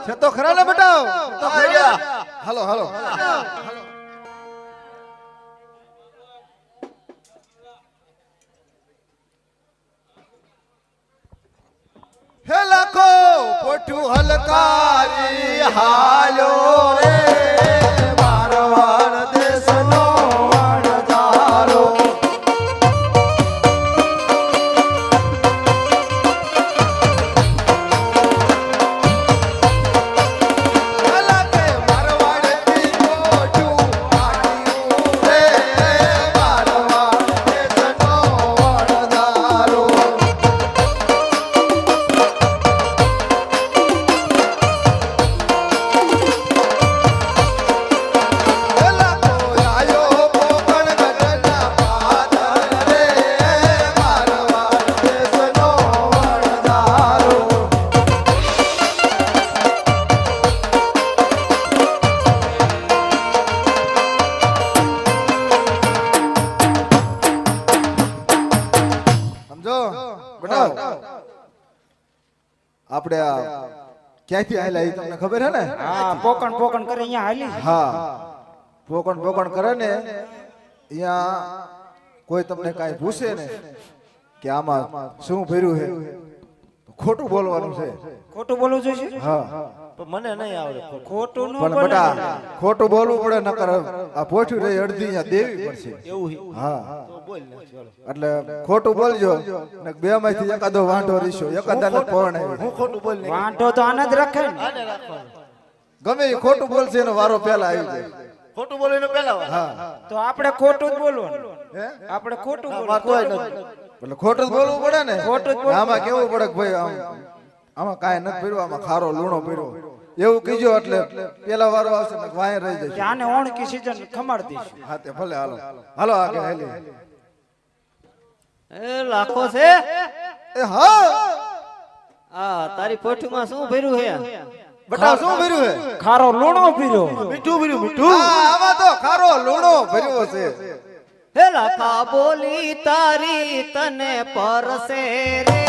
છે તો ખરા ને બેટા તો ખરા હાલો હાલો હે લાખો પોઠું હલકારી હાલો રે મારવાડ દેશનો વણજારો આપણે ક્યાંથી હાલ્યા એ તમને ખબર હે ને હા પોકણ પોકણ કરે અહીંયા હાલી હા પોકણ કરે ને અહીંયા કોઈ તમને કાઈ પૂછે ને કે આમાં શું ભર્યું છે ખોટું બોલવાનું છે ખોટું બોલવું જોઈએ હા મને નહીં આવડે ખોટું ન પણ બોલે બેટા ખોટું બોલવું પડે નકર આ પોઠું રહી અડધી અહીંયા દેવી પડશે એવું હા તો બોલ ને ચાલો એટલે ખોટું બોલજો ને બે માંથી એકાદો વાંઢો રીશો એકાદાને પવન હું આવી ખોટું બોલ ને વાંઢો તો આને જ રાખે ને આને રાખવાનું ગમે એ ખોટું બોલશે એનો વારો પહેલા આવી જાય ખોટું બોલીને પેલા વાત હા તો આપણે ખોટું જ બોલવાનું હે આપણે ખોટું વાત તોય બોલવાનું નથી એટલે ખોટું જ બોલવું પડે ને ખોટું જ બોલવું આમાં કેવું પડે કે ભાઈ આમાં કાંઈ નથી પીડ્યું આમાં ખારો લૂણો પીડ્યો એવું કીજો એટલે પેલા વારો આવશે ને વાય રહી કે જશે આને ઓણકી સીઝન ખમાડ દઈશું હા તે ભલે હાલો હાલો આગળ હાલી એ લાખો છે એ હા આ તારી પોઠીમાં શું ભર્યું છે બટા શું ભર્યું હે ખારો લૂણો પીરો મીઠું ભર્યું મીઠું આમાં તો ખારો લૂણો ભર્યો છે હે લાખા બોલી તારી તને પરસે રે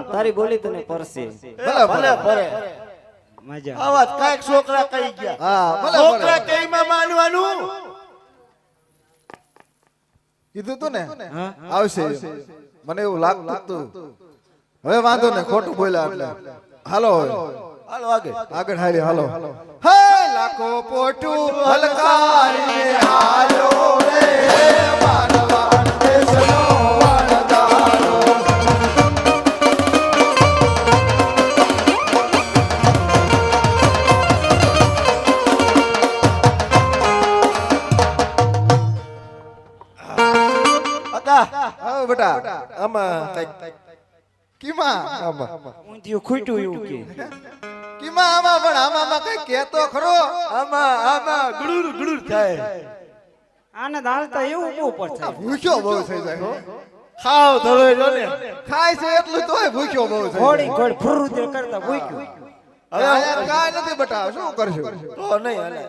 તારી બોલી તને પરસે ભલે ભલે ભલે મજા આવાજ કાઈક છોકરા કહી ગયા હા ભલે છોકરા ભલે કઈમાં માનવાનું કીધું તું ને હા આવશે મને એવું લાગતું હતું હવે વાંધો ને ખોટું બોલ્યા એટલે હાલો હવે હાલો આગળ આગળ હાલી હાલો હે લાખો પોઠું હલકારી હાલો રે માનવાન દેશનો વણજારો હા બેટા આમાં કઈક કીમા આમાં ઊંધિયું ખૂટ્યું એવું કે કીમા આમાં પણ આમાં કઈ કેતો ખરો આમાં ગુડુર થાય આને દાલતા એવું બહુ પર થાય ભૂખ્યો બહુ થઈ જાય હો ખાવ ધોળે જો ને ખાય છે એટલું તોય ભૂખ્યો બહુ થઈ ઘોડી જાય ઘોડ ફુરુદે કરતા ભૂક્યું હવે અહીંયા કાંઈ નથી બેટા શું કરશું તો નહીં હાલે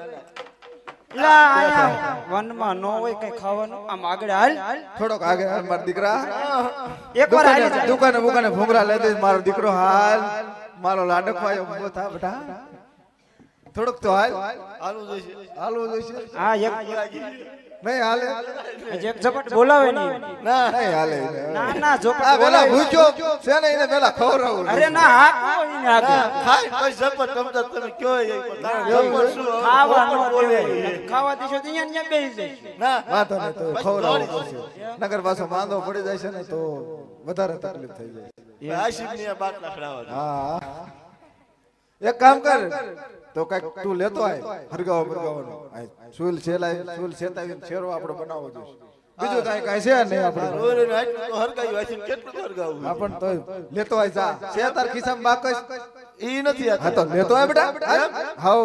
લા આયા વનમાં નો હોય કઈ ખાવાનું આમ આગળ હાલ થોડોક આગળ હાલ મારા દીકરા એકવાર હાલી જા. દુકાને બુકાને ભૂંગરા લઈ દે મારો દીકરો હાલ મારો લાડકવાયો ઊભો થા બેટા થોડોક તો હાલ હાલવું જોઈશે હા એક નહીં હાલે એક ઝપટ બોલાવે નહીં નહીં હાલે ના ના જો આ પેલા ભૂજો છે ને એને પેલા ખવડાવું અરે ના હા કોઈ ને આગળ ખાવા નો દેવાય. ખાવા દેશો તો અહીંયા ને બેસી જશે. વાંધો નહીં તો ખવડાવું પડશે નગર પાછો માંદો પડી જાય છે ને તો વધારે તકલીફ થઈ જાય હા એક કામ કર તો કઈક તું લેતો આય હરગાવ બરગાવનો સુલ છેલાય સુલ છેતાવીને છેરો આપણે બનાવવો જોઈએ બીજું કાંઈ કાંઈ છે નહીં આપણે આપણ તો લેતો આય જા છે તાર ખિસ્સામાં બાકસ ઈ નથી હા તો લેતો આય બેટા હાઉ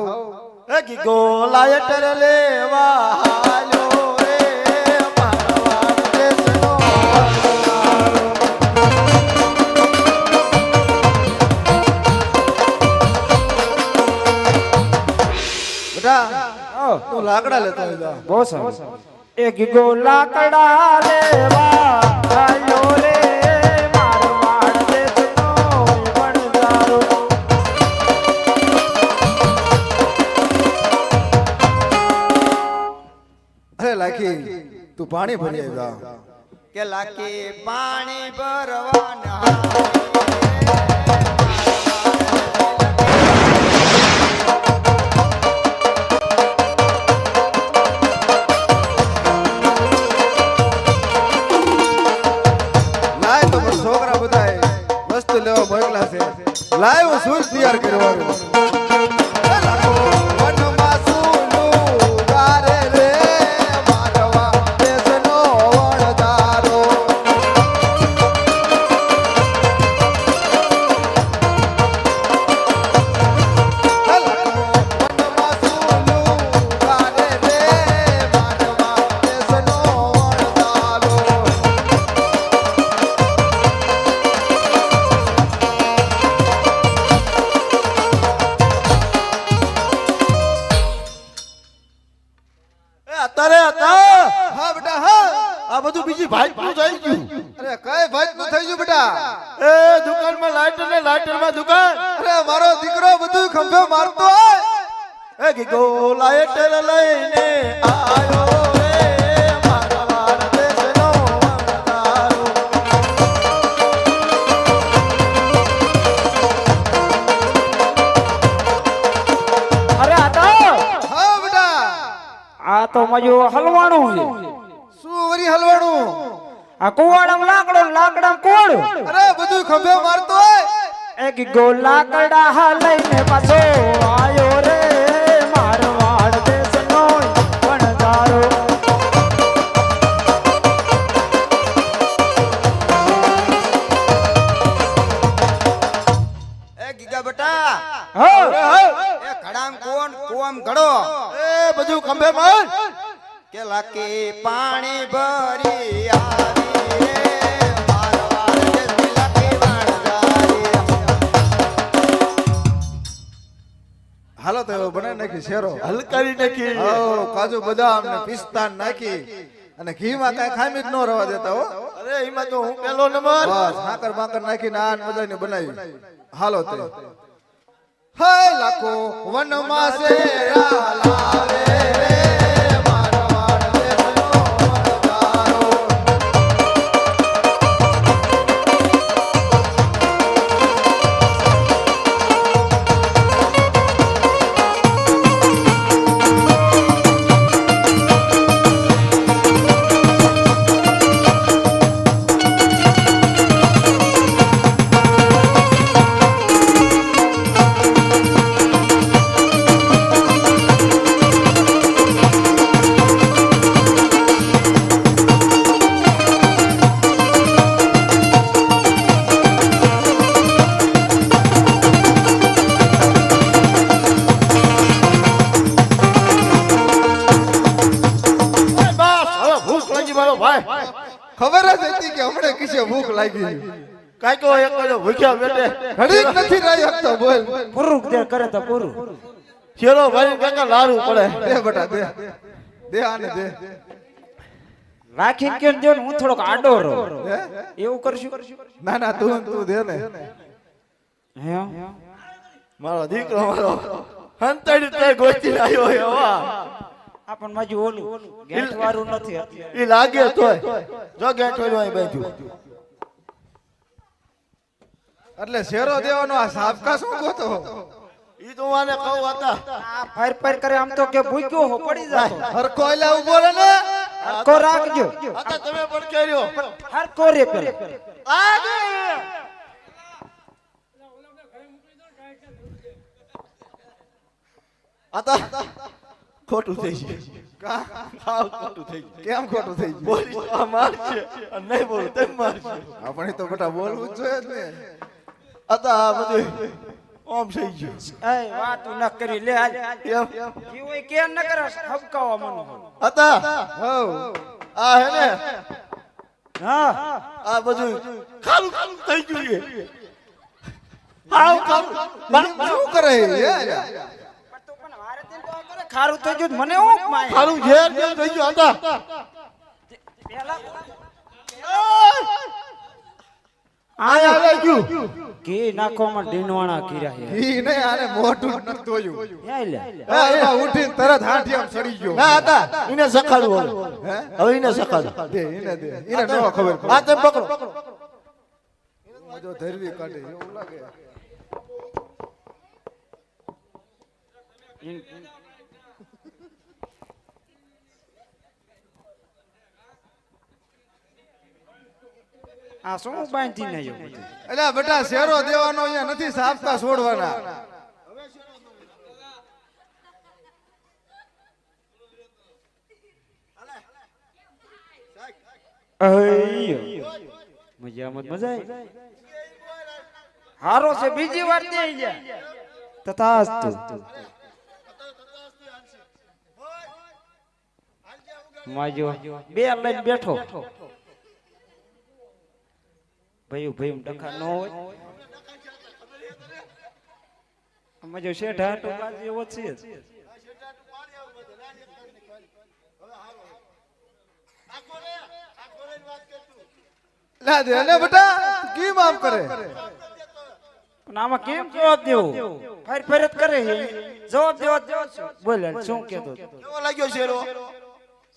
તું લાકડા લેતો આય જા બહુ સરસ એક ગો લાકડા લેવા આયો રે મારવાડ દેશનો વણજારો. અરે લાખી તું પાણી ભરી આય જા કે લાકી પાણી ભરવાના લાય તો મારા છોકરા બધાય વસ્તુ લેવા મોકલા છે લાય હું સૂજ તૈયાર કરવાનું હા બેટા હા આ બધું બીજી ભાઈ નું થઈ ગયું અરે કઈ ભાઈ નું થઈ ગયું બેટા એ દુકાનમાં લાઇટર ને લાઇટર માં દુકાન અરે મારો દીકરો બધું ખંભે મારતો હોય એ ગીગો લાઇટર લઈને આયો રે મારવાડ દેશનો વણજારો. અરે આ તો હા બેટા આ તો મજો હલવાણું છે. શું વરી હલવાણું આ કુવાડામાં લાકડો ને લાકડામાં કોડ. અરે બધું ખંભે મારતો હોય એક ગો લાકડા લઈને પાછો આયો રે મારવાડ દેશનો વણજારો. એ ગીગા બેટા હો એ ઘડામ કોણ કોમ ઘડો એ બધું ખંભે માર કે લાકી પાણી ભરી આવી રે મારવાડ દેશની લાકી વણજારી. હાલો તો એવો બનાવી નાખી શેરો હલકારી નાખી હાઉ કાજુ બદામ ને પિસ્તા નાખી અને ઘીમાં કાંઈ ખામી જ ન રવા દેતા હો અરે એમાં તો હું પેલો નંબર બસ સાકર બાકર નાખીને આન બધાને બનાવી હાલો તે હાય લાખો વનમાં શેરા લાવે રે મારવાડ દેશનો વણજારો. બસ હવે ભૂખ લાગી મારો ભાઈ ખબર જ હતી કે હમણે કિસે ભૂખ લાગી કાંઈકો એક ભૂખ્યા બેઠે ઘડીક નથી રહી શકતો બોલ પૂરું દે કરે તો પૂરું. શેરો ભરીને કાકા લારું પડે દે બેટા દે દે આને દે રાખીને કેમ દો ને હું થોડોક આડો રહો હે? એવું કરશું ના ના તું દે ને હે મારો દીકરો મારો હંતાડી તે ગોતી આવ્યો હે વાહ આપણ માજી ઓલું ગેટ વાળું નથી અત્યારે ઈ લાગે તોય જો ગેટ વાળું અહીં બેઠું એટલે શેરો દેવાનો આ સાબકા શું ગોતો ઈ તો મને કહું હતા આ ફાયર ફાયર કરે આમ તો કે ભૂક્યો હો પડી જાતો હરખો એટલે ઉભો રહે ને હરકો રાખજો હતા તમે પણ કર્યો હરકો રે પેલા હતા ખોટું થઈ ગયું કા? હાવ ખોટું થઈ ગયું કેમ ખોટું થઈ ગયું બોલી આ મારશે અને નહીં બોલું તેમ મારશે આપણે તો બેટા બોલવું જ જોઈએ જ ને હતા આ બધું ઓમ થઈ ગયું એ વાત ન કરી લે હાલ કેમ ઈ ઓય કેમ ન કરે હબકાવા મનો હતા હવ આ હે ને હા આ બધું ખાલું ખાલું થઈ ગયું છે હાવ ખાલું શું કરે હે? ખારું થઈ ગયું મને હું માય ખાલું ઝેર જેમ થઈ ગયું હતા પેલા આયા લઈ ગયું ઘી નાખવામાં ડીનવાણા કર્યા છે ઈ નહીં આને મોઢું ન ધોયું હે લે એમાં ઉઠીને તરત હાંઠિયામાં સડી ગયો ના હતા એને સખાડું હે? હવે એને સખાડું દે એને દે એને ન ખબર આ તેમ પકડો મજો ધરવી કાઢે એવું લાગે આ શું બાંધી ને આવ્યો બધું એટલે બેટા શેરો દેવાનો અહીંયા નથી સાબકા છોડવાના અయ్యో મજા આવી હારો છે બીજી વાર દે જા તથાસ્તુ માજો બે લઈને બેઠો ભાઈ ડખા ન હોય મજો શેઠ હાટો બાજી એવો છે લા દે ને બેટા કેમ આમ કરે પણ આમાં કેમ જવાબ દેવો ફેર ફેર જ કરે છે જવાબ દેવો બોલ શું કેતો કેવો લાગ્યો શેરો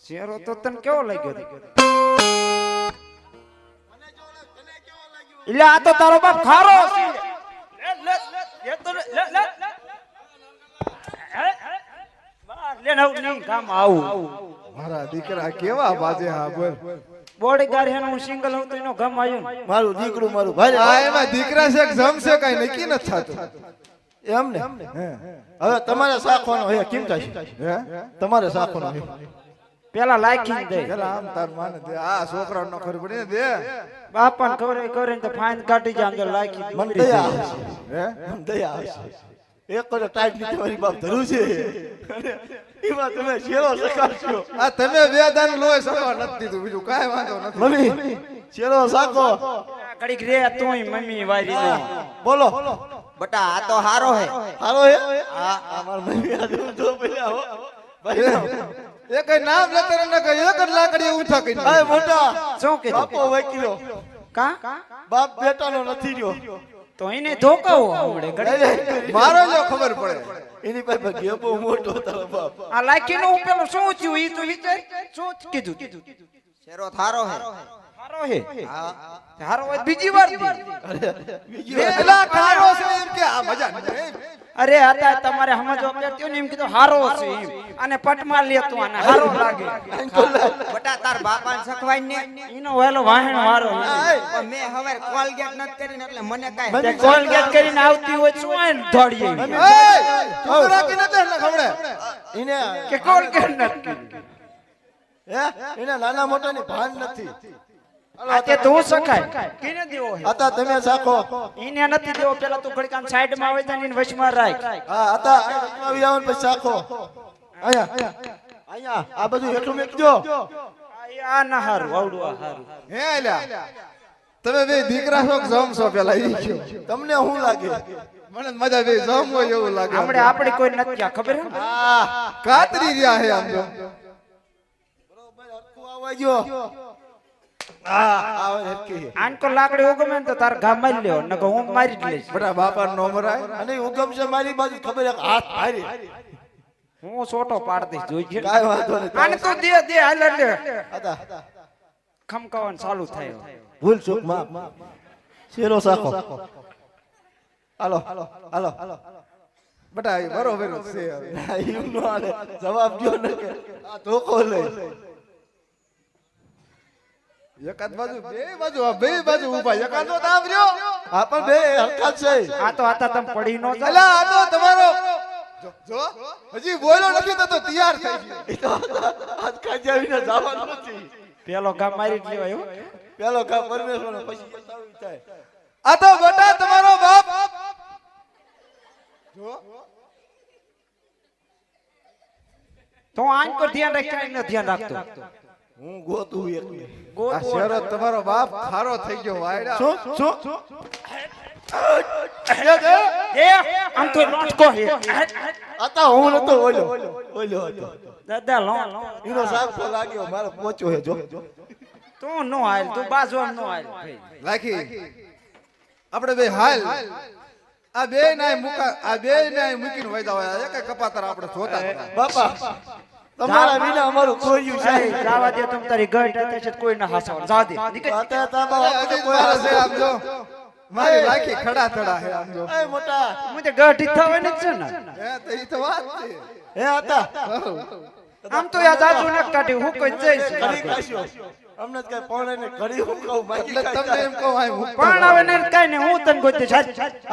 શેરો તો તને કેવો લાગ્યો એટલે આ તો તારો બાપ ખારો છે લે તો લે લે નહીં કામ આવું મારા દીકરા કેવા બાજે હા બોલ બોડીગાર્ડ હેનો હું સિંગલ હું તો એનો ગામ આવ્યો મારું દીકરું મારું ભાઈ આ એમાં દીકરા છે કે જમશે કઈ નક્કી નથી થતું એમ ને હે હવે તમારે સાખવાનો હે કેમ થાય હે તમારે સાખવાનો હે પેલા લાખી દે પેલા આમ તાર માને દે આ છોકરાને ન ખબર પડી ને દે બાપાને ખબર ને તો ફાઈન કાઢી જાય અંદર લાખી મને દયા આવશે હે મને દયા આવશે એક કરે ટાઈટ ની તમારી બાપ ધરું છે એમાં તમે શેરો સકાશો આ તમે બે દાન લોય સવા નથી દીધું બીજું કાઈ વાંધો નથી મમ્મી શેરો સાકો ઘડીક રે તોય મમ્મી વારી નો બોલો બટા આ તો હારો હે હારો હે આ માર મમ્મી આ તો પેલા હો ભાઈ એ કઈ નામ લેતર ન કઈ એક જ લાકડી ઊંચા કઈ અરે મોટા શું કીધું બાપો વકીલો કા બાપ બેટાનો નથી રહ્યો તો એને ધોકાવો હમણે ઘડી મારો જો ખબર પડે એની પાસે ગયો બહુ મોટો તારો બાપ આ લાખી નું પેલો શું થયું ઈ તો વિચાર શું કીધું શેરો થારો હે હારો હે હારો હોય બીજી વાર દી. પેલા કારો છે એમ કે આ મજા નહીં અરે હતા તમારે સમજવા પડ્યું ને એમ કીધું હારો છે એમ અને પટમાં લે તો આને હારો લાગે બટા તાર બાપાને સખવાઈ ને ઈનો વેલો વાહણ હારો પણ મેં હવે કોલગેટ નત કરીને એટલે મને કાઈ તે કોલગેટ કરીને આવતી હોય શું આને દોડીએ એ તું રાખી નતે ને ખમણે એને કે કોલગેટ નથી હે એને નાના મોટાની ભાન નથી આ તે તું સખાય કેને દેવો હે આતા તમે સાખો ઈને નથી દેવો પેલા તું ઘડીક આમ સાઈડ માં આવે તને વચમાં રાખ હા આતા આવી આવો ને પછી સાખો અહીંયા આ બધું એટલું મેકજો આ ના હારું આવડું આ હારું હે લ્યા તમે બે દીકરા છો કે જમ છો પેલા ઈ કયો. તમને શું લાગે? મને મજા બે જમ હોય એવું લાગે. આપણે આપણે કોઈ નથી ક્યાં ખબર હે ને? કાતરી રહ્યા હે આમ તો. બરોબર હરખું આવવા જો. આવે હરખી. આનકો લાકડી ઉગમે ને તો તાર ગામ મારી લેવો નકર હું મારી જ લઈશ. બટા બાપા નો મરાય. અને ઉગમ છે મારી બાજુ ખબર એક હાથ હારી. હું સોટો પાડ દઈશ જોઈજે. કાઈ વાંધો નહીં. આને તો દે દે હાલ લે. હતા ખમકાવાનું ચાલુ થાય. ભૂલ ચૂક માં શેરો સાખો. હાલો હાલો બટા એ બરોબર જ છે હવે. એમ નો હાલે. જવાબ દ્યો ને કે આ ધોકો લે. એકાદ બાજુ બે બાજુ આ બે બાજુ ઊભા એકાદો તામ રહ્યો. આ પણ બે હરખા જ છે. આ તો આતા તમે પડી નો જાય. અલા આ તો તમારો જો હજી બોલો નથી તો તૈયાર થઈ ગયો. આજ કાજાવીને જવાનું નથી. પેલો ગામ મારી જ લેવાય હો. પેલો કામ પરમેશ્વર ને પછી પતાવી થાય. આ તો બટા તમારો બાપ જો તો આનકો ધ્યાન રાખ ક્યાંય ન ધ્યાન રાખતો. હું ગોતું એકને. આ શેરો તમારો બાપ ખારો થઈ ગયો વાયડા. શું એ આમ તો લોટકો હે. આતા હું નતો ઓલો હતો. દાદા લો એનો સાખો લાગ્યો મારો પોચો હે જો. તું નો હાલ તું બાજુ નો હાલ ભાઈ. રાખી આપણે બે હાલ આ બે નાય મુકા આ બે નાય મૂકીને વૈદા હોય એક કપાતર આપણે જોતા હતા. બાપા તમારા વિના અમારું કોઈયું છે. સાહેબ જાવા દે તમ તારી ગટ હતા છે કોઈ ના હાસવા જા દે નીકળ. આતા તાબા હજી મારા છે આમ જો મારી રાખી ખડા થડા હે આમ જો. એ મોટા મુજે ગટ થવા ને છે ને. હે તો ઈ તો વાત છે. હે આતા આમ તો યા જાજુ ન કાઢી હું કોઈ જઈશ. કરી કાશ્યો અમને કઈ પોણે ને કરી હું કહું માગી એટલે તમને એમ કહું આય હું પણ હવે ને કાઈ ને હું તને ગોતી છાજ.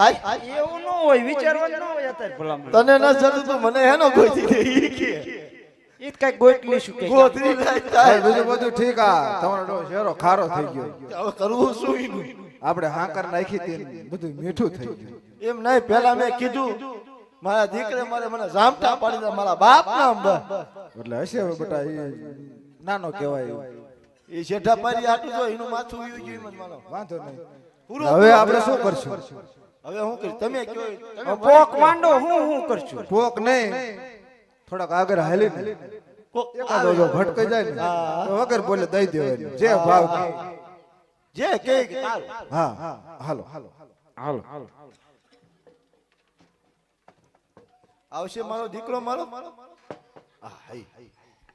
આય એવું ન હોય વિચારવાનું ન હોય અત્યારે ભલામણ. તને ન જરૂર તો મને હેનો ગોતી દે ઈ કે ઈ કઈ ગોતલી શું કે. ગોતરી ના ભાઈ થાય. બીજું બધું ઠીક આ તમારો ડો શેરો ખારો થઈ ગયો. હવે કરવું શું ઈનું? આપણે હાકર નાખી તી બધું મીઠું થઈ ગયું. એમ નહીં પેલા મેં કીધું મારા દીકરે મને જામટા પાડી દે મારા બાપ નામ બ એટલે હશે હવે બેટા એ નાનો કહેવાય એ શેઠા પાડી આટું જો એનું માથું વીયું ગયું મત માનો. વાંધો નહીં. પૂરો હવે આપણે શું કરશું? હવે હું કરી તમે કયો તમે પોક માંડો હું કરશું. પોક નહીં થોડાક આગળ હાલી ને કોક એકાદો જો ભટકાઈ જાય ને તો વગર બોલે દઈ દેવાની જે ભાવ કહે. જે કે તાર હા હાલો હાલો આવશે મારો દીકરો મારો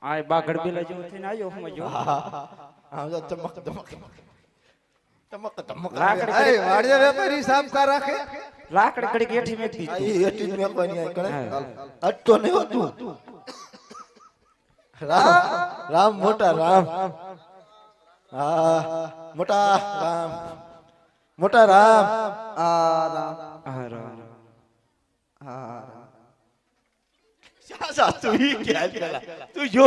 આય બાગડ બેલા જેવો થઈને આવ્યો હું જો. હા જો ચમક ચમક ચમક ચમક લાકડી એ વાડિયા વેપારી સાફ કા રાખે. લાકડી કડીક એઠી મેક આ દીધી. એ એટી મે કોઈ નહીં કણે અટતો નહીં હોતું. રામ રામ મોટા રામ હા મોટા રામ મોટા રામ આ રામ શા તું ઈ કે પેલા તું જો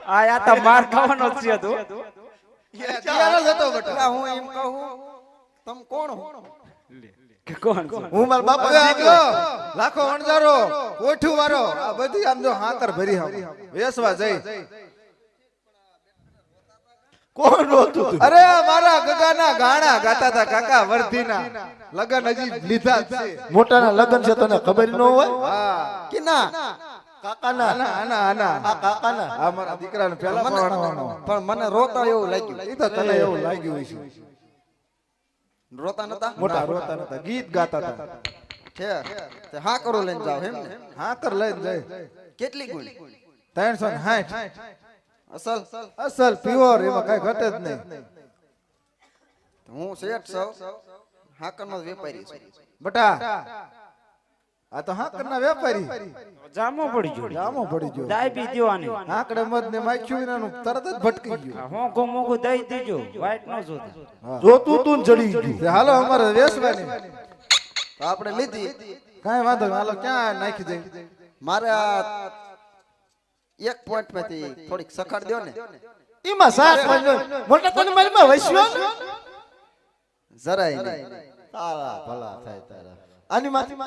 આ યા તો માર ખાવાનો જ છે તું. ત્યારે જ હતો બેટા. હું એમ કહું તમ કોણ હો? કે કોણ છે? હું મારા બાપા હવે આમ દીકરો જો લાખો અણજારો કોઠું વાળો આ બધી આમ જો હાકર ભરી આમ વેસવા જઈ. કોણ રોતું તું? અરે મારા ગગાના ગાણા ગાતા હતા કાકા વર્ધીના લગન હજી લીધા જ છે. મોટાના લગન છે તને ખબર ન હોય હા કે ના કાકાના આના આના આના આ કાકાના આ મારા દીકરાને પહેલા પરણાવવાનો. પણ મને રોતા એવું લાગ્યું. ઈ તો તને એવું લાગ્યું હશે. રોતા નતા? મોટા રોતા નતા ગીત ગાતા હતા. છે તે હા કરો લઈને જાવ એમ ને? હાકર લઈને જાય કેટલી ગુણ? 360 અસલ અસલ પ્યોર એમાં કઈ ઘટે જ નહીં. હું શેઠ છું, હાકરનો વેપારી છું. બટા આ તો હાકરના વેપારી જામો પડી ગયો. જામો પડી ગયો. દાઈ બી દેવાની. હાકડે મત ને માખ્યું એનાનું તરત જ ભટકી ગયું. હું ગો મોગો દઈ દેજો. વાઈટ ન જોતા. જોતું તું ને જડી ગયું તે હાલો અમારે વેસવાની તો આપણે લીધી. કાંઈ વાંધો નહીં. હાલો ક્યાં નાખી દઈ. મારે આ એક પોઈન્ટ માંથી થોડીક સખાડ દો ને. એમાં સાત મોટા તને મારી માં વસ્યો ને જરાય નહીં. તારા ભલા થાય તારા આની માથી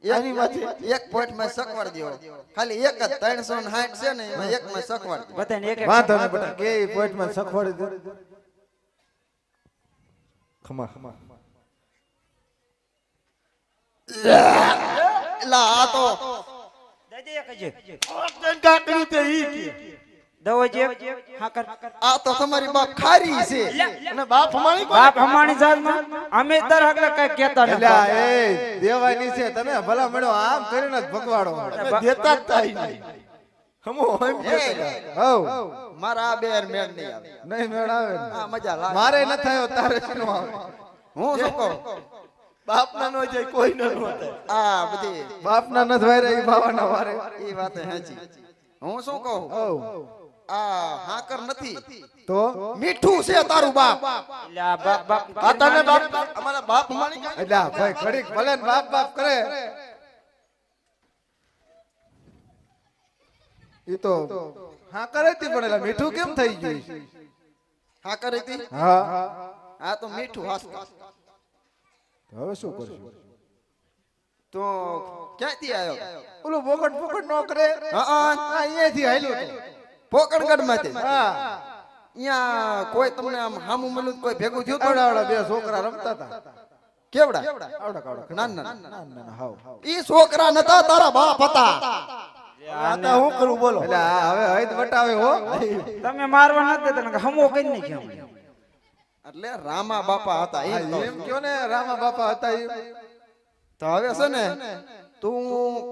આની માથી એક પોઈન્ટ માં સખવાડ દો. ખાલી એક જ 360 છે ને એમાં એક માં સખવાડ દો. બધાને એક એક વાંધો નહીં બટા કે પોઈન્ટ માં સખવાડી દે. ખમા એલા આ તો દાદી એક જ કાકડી તે ઈ કે. દવો જે હા કર આ તો તમારી બાપ ખારી છે. અને બાપ અમારી કોણ? બાપ હમાણી જાતમાં અમે દર હકલે કઈ કહેતા એલા નથી એ દેવાની છે તમે ભલા મળ્યો આમ કરીને જ ભગવાડો અમે દેતા જ તાઈ નહીં. હમો એમ કહેતા. હવ મારા આ બેર મેળ નહીં આવે. નહીં મેળ આવે ને. આ મજા લાગે. મારે ન થયો તારે શું આવે હું શું કહું? બાપના નો જાય કોઈ નો નો થાય. આ બધી બાપના ન ધવાય રહી બાવાના વારે એ વાત સાચી. હું શું કહું? હવ આ હાકર નથી, તો મીઠું છે તારું બાપ. એટલે આ બાપ બાપ આ તને બાપ અમારા બાપ અમારી કાંઈ? એટલે આ ભાઈ ઘડીક ભલે ને બાપ બાપ કરે ઈ તો હા કરે તી પણ એલા મીઠું કેમ થઈ ગયું હાકર હતી. હા આ તો મીઠું હાસકર. હવે શું કરશું તો ક્યાંથી આવ્યો? ઓલું પોકટ પોકટ નો કરે હા અહીંયાથી હાલ્યું તું. પોકણગઢ માંથી. હા અહીંયા કોઈ તમને આમ હામું મળ્યું તો કોઈ ભેગું થયું તું? આવડા આવડા બે છોકરા રમતા હતા કેવડા? આવડા કાવડા ના ના ના હાવ ઈ છોકરા નતા, તારા બાપ હતા. આ તો હું કરું બોલો. એટલે આ હવે હૈદ વટાવે હો તમે મારવા નથી દેતા ને હમો કઈ નહીં કેમ એટલે રામા બાપા હતા એમ કહું એમ છું. કયો ને રામા બાપા હતા એમ. તો હવે છે ને તું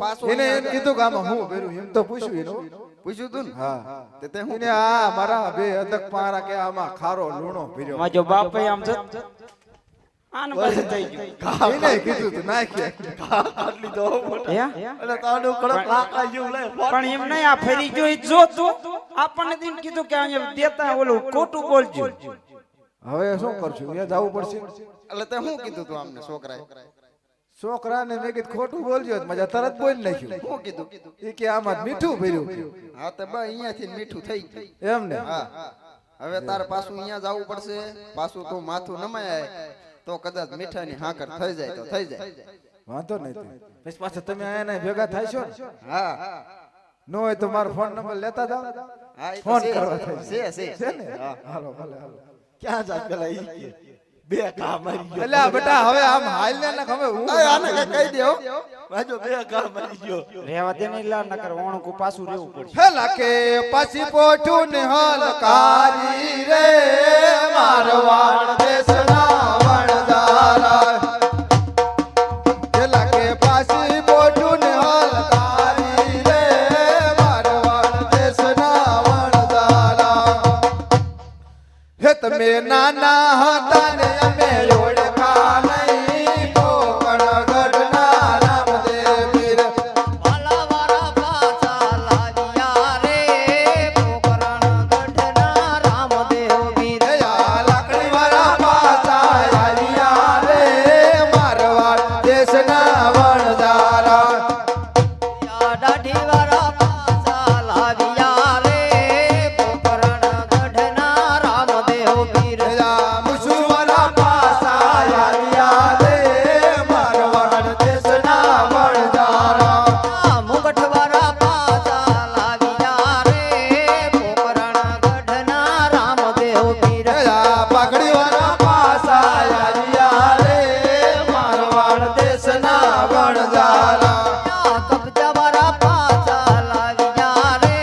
પાછો એને એમ કીધું કે આમાં હું ભર્યું એમ તો પૂછ્યું એનું પૂછ્યું તું ને? હા તે હું એને આ મારા બે અદક પારા કે આમાં ખારો લૂણો ભર્યો માજો બાપ આમ જત આને પાસે થઈ ગયું એને કીધું તું નાખી આટલી તો મોટા. હે એટલે તારું કડક લાકડા જેવું લે. પણ એમ નહીં આ ફરી ગયો ઈ જો તું આપણને દીન કીધું કે અહીંયા દેતા ઓલું ખોટું બોલજો હવે શું કરશું અહીંયા જવું પડશે એટલે તે હું કીધું તું આમને છોકરાએ? છોકરાને મેં કીધું ખોટું બોલજો તો મજા તરત બોલ નાખ્યું હું કીધું? એ કે આમાં મીઠું ભર્યું હા તો બસ અહીંયાથી મીઠું થઈ ગયું. એમ ને હા હવે તારે પાછું અહીંયા જવું પડશે. પાછું તું માથું નમાય તો કદાચ મીઠાની હાકર થઈ જાય તો થઈ જાય. વાંધો નહીં પછી પાછા તમે આયા ભેગા થાય છો ને હા નો હોય તો મારો ફોન નંબર લેતા જાવ હા એ તો ફોન છે. કરવા થાય છે ને હાલો ભલે હાલો ક્યાં જાત પેલા ઈ કે. બે ઘા મારી ગયો. એટલે આ બેટા હવે આમ હાલ ને હવે હું અય આને કઈ કહી દે હો. માજો બે ઘા મારી ગયો. રેવા દે નહીં લા નકર ઓણકું પાછું રહેવું પડશે હેલા કે પછી પોઠું ને હલકારી રે મારવાડ દેશના વણદારા હેલા કે પછી પોઠું ને હલકારી રે મારવાડ દેશના વણદારા હે તમે નાના હતા ને અમે ઓળખા નહીં કોકણ ગઢના રામદેવ પીર વાલા પાછા લાવ્યા રે પોકરણ ગઢના રામદેવ વીર. લાકડી વાળા પાછા આવ્યા રે મારવાડ દેશના વણદારા દાઢી વાળા પાછા લાવ્યા રે પોકરણ ગઢના રામદેવ વીર. મુસુવાલા પાછા આવ્યા રે મારવાડ દેશના વણદારા મુગટ વાળા પાછા લાવ્યા રે પોકરણ ગઢના રામદેવ વીર. પાઘડી વાળા પાછા આવ્યા રે મારવાડ દેશના વણદારા કબજા વાળા પાછા લાવ્યા રે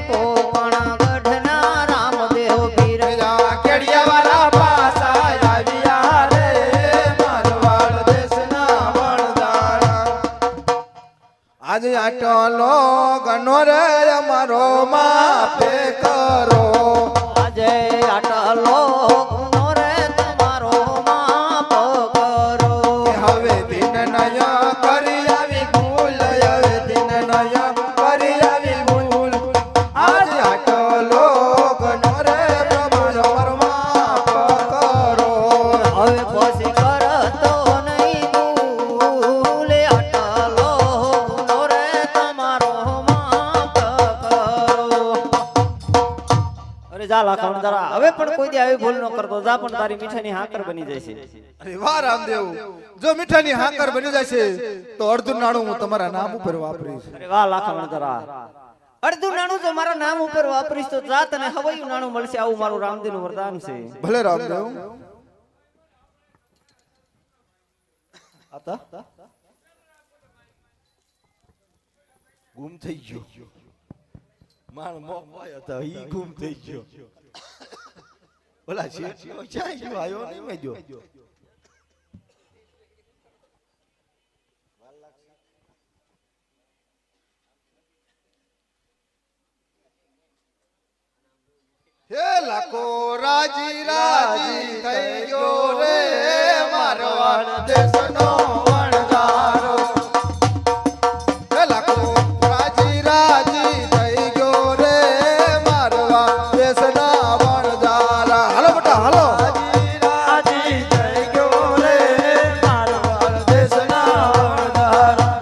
પોકરણ ગઢના રામદેવ વીર. કેડિયાવાળા પાછા આવ્યા રે મારવાડ દેશના વણદારા આજે આટલો ગનો રે અમારો માફે કરો આજે આટલો ગુનો રે તમારો માફ કરો. હવે દિન નય કરી આવી ભૂલ હવે દિન નય કરી આવી ભૂલ આજે આટલો ગનો રે તમારો માફ કરો હવે પછી કરતો નહીં ભૂલ. આટલો ગુનો રે તમારો માફ કરો. અરે જા લાખણ તારા હવે પણ કોઈ દી આવી ભૂલ ન કરતો. જા પણ તારી મીઠાની હાકર બની જશે. અરે વાહ રામદેવ જો મીઠાની હાકર બની જશે તો અડધું નાણું હું તમારા નામ ઉપર વાપરીશ અરે વાહ લાખણ તારા અડધું નાણું જો મારા નામ ઉપર વાપરીશ તો જા તને હવાયું નાણું મળશે. આવું મારું રામદેવનું વરદાન છે. ભલે રામદેવ આતા ગુમ થઈ ગયો માર મોકવાયો તો ઈ ગુમ થઈ ગયો ઓલા શેઠિયો ક્યાં ગયો આયો નહીં મેં જો હે લાખો રાજી રાજી થઈ ગયો રે મારવાડ દેશનો વણઝારો હે લાખો રાજી રાજી થઈ ગયો રે મારવાડ દેશના વણઝારા હાલો બેટા હાલો રાજી થઈ ગયો રે મારવાડ દેશના વણઝારા.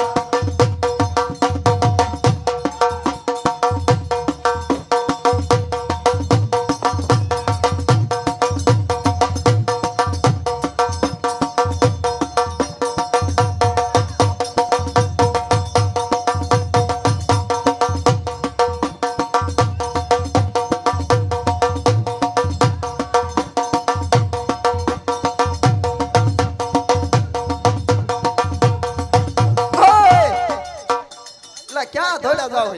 એટલે ક્યાં ધોળા જાવ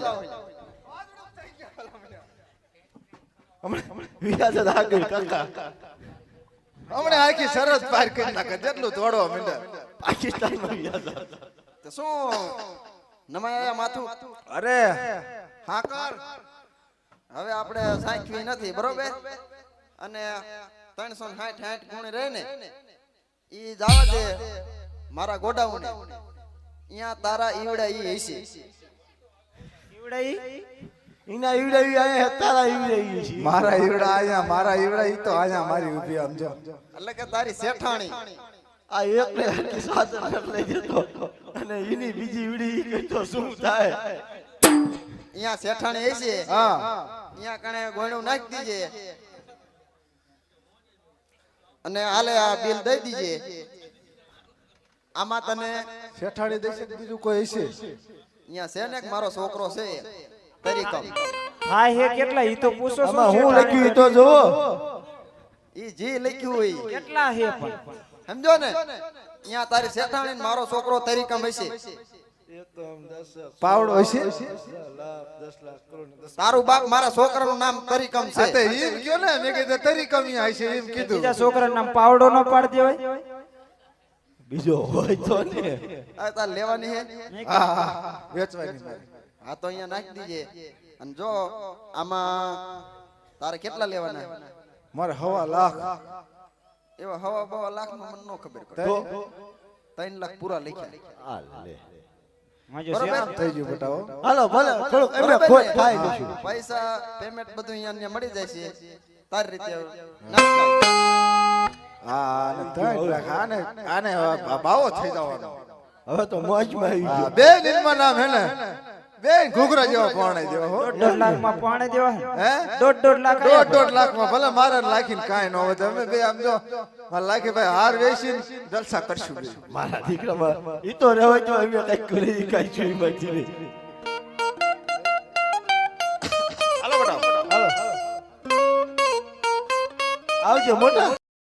હમણાં વિરાજ આગળ કાકા હમણે આખી શરત પાર કરી નાખે જેટલું દોડવા માંડ્યા પાકિસ્તાનમાં વિરાજ તો શું નમાયા માથું અરે હા કર હવે આપણે સાંખવી નથી બરોબર અને 360 ગુણ રહે ને ઈ જવા દે મારા ગોડાઉન અહીંયા તારા ઈવડા ઈ હશે ઇના ઈવડાવી આયા તારા ઈવડાવી છે મારા ઈવડા આયા મારા ઈવડા ઈ તો આયા મારી ઊભી આમ જો એટલે કે તારી શેઠાણી આ એકને આખી સાધન લઈ જતો અને એની બીજી ઈવડી ઈ કહેતો શું થાય અહીંયા શેઠાણી હશે હા અહીંયા કણે ગોણું નાખી દીજે અને હાલે આ બિલ દઈ દીજે આમાં તને શેઠાણી દેશે બીજું કોઈ હશે અહીંયા છે ને એક મારો છોકરો છે તરીકમ હા હે કેટલા ઈ તો પૂછો શું આમાં હું છે? લખ્યું ઈ તો જોવો ઈ જી લખ્યું હોય કેટલા હે પણ સમજો ને અહીંયા તારી શેઠાણી ને મારો છોકરો તરીકમ હશે પાવડો હશે તારું બાપ મારા છોકરાનું નામ તરીકમ હા તો છે એમ કયો ને મેં કીધું તરી કમી હશે એમ કીધું બીજા છોકરાનું નામ પાવડો નો પાડી દેવાય. બીજો હોય તો ને આ તાર લેવાની હે હા હા વેચવાની મારી હા તો અહીંયા નાખી દીજે અને જો આમાં તારે કેટલા લેવાના મારે 1.5 લાખ એવા હવા લાખ નું મને નો ખબર પડે તો 3 લાખ પૂરા લખ્યા હાલ લે માજો બરોબર? શેઠ. થઈ ગયું બેટા હો હાલો ભલે થોડુંક એમને બરોબર ખોટ ને? થાય જશું પૈસા પેમેન્ટ બધું અહીંયા મળી જાય છે તારી રીતે નાખતા હા અને 3 લાખ આને બાવો થઈ જવાનો હવે તો મોજમાં આવી હા, ગયો બે નિર્મા નામ હે ને બે ઘૂઘરા જેવા પાણી જેવા હો 1.5 લાખ માં પાણી દેવા હે? હે 1.5 લાખ આયા. 1.5 લાખમાં ભલે મારે લાખીને કાંઈ ન હોય અમે બે આમ જો મારે લાખી ભાઈ હાર વેચીને જલસા કરશું બે. મારા દીકરા ઈ તો રહેવા જો અમે કઈક કરી કઈ જોઈ મજી નહીં હાલો બેટા હાલો આવજો મોટા